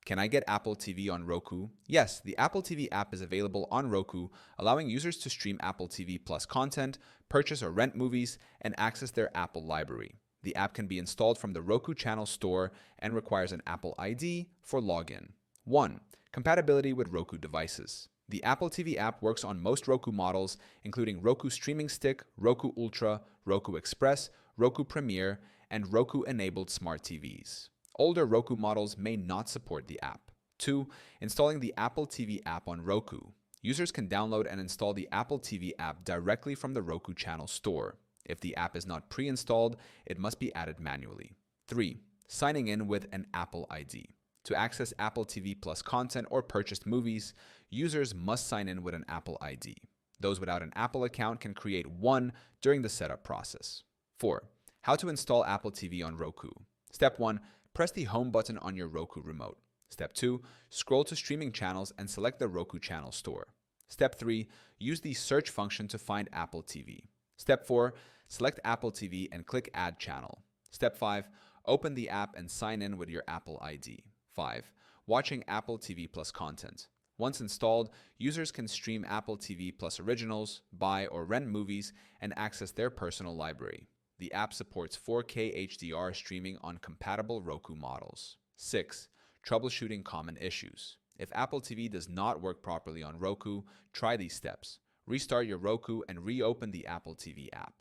Can I get Apple TV on Roku? Yes, the Apple TV app is available on Roku, allowing users to stream Apple TV Plus content, purchase or rent movies, and access their Apple library. The app can be installed from the Roku Channel store and requires an Apple ID for login. 1. Compatibility with Roku devices. The Apple TV app works on most Roku models, including Roku Streaming Stick, Roku Ultra, Roku Express, Roku Premiere, and Roku-enabled smart TVs. Older Roku models may not support the app. 2. Installing the Apple TV app on Roku. Users can download and install the Apple TV app directly from the Roku Channel store. If the app is not pre-installed, it must be added manually. 3. Signing in with an Apple ID. To access Apple TV Plus content or purchased movies, users must sign in with an Apple ID. Those without an Apple account can create one during the setup process. 4. How to install Apple TV on Roku. Step 1. Press the home button on your Roku remote. Step 2. Scroll to streaming channels and select the Roku Channel store. Step 3. Use the search function to find Apple TV. Step 4. Select Apple TV and click Add Channel. Step 5. Open the app and sign in with your Apple ID. 5. Watching Apple TV Plus content. Once installed, users can stream Apple TV Plus originals, buy or rent movies, and access their personal library. The app supports 4K HDR streaming on compatible Roku models. 6. Troubleshooting common issues. If Apple TV does not work properly on Roku, try these steps. Restart your Roku and reopen the Apple TV app.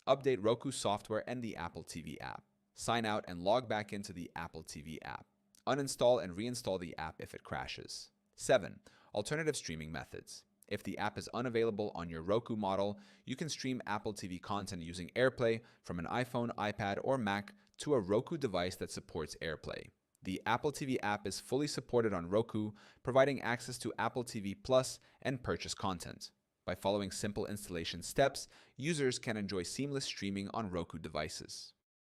Update Roku software and the Apple TV app. Sign out and log back into the Apple TV app. Uninstall and reinstall the app if it crashes. 7. Alternative streaming methods. If the app is unavailable on your Roku model, you can stream Apple TV content using AirPlay from an iPhone, iPad, or Mac to a Roku device that supports AirPlay. The Apple TV app is fully supported on Roku, providing access to Apple TV Plus and purchase content. By following simple installation steps, users can enjoy seamless streaming on Roku devices.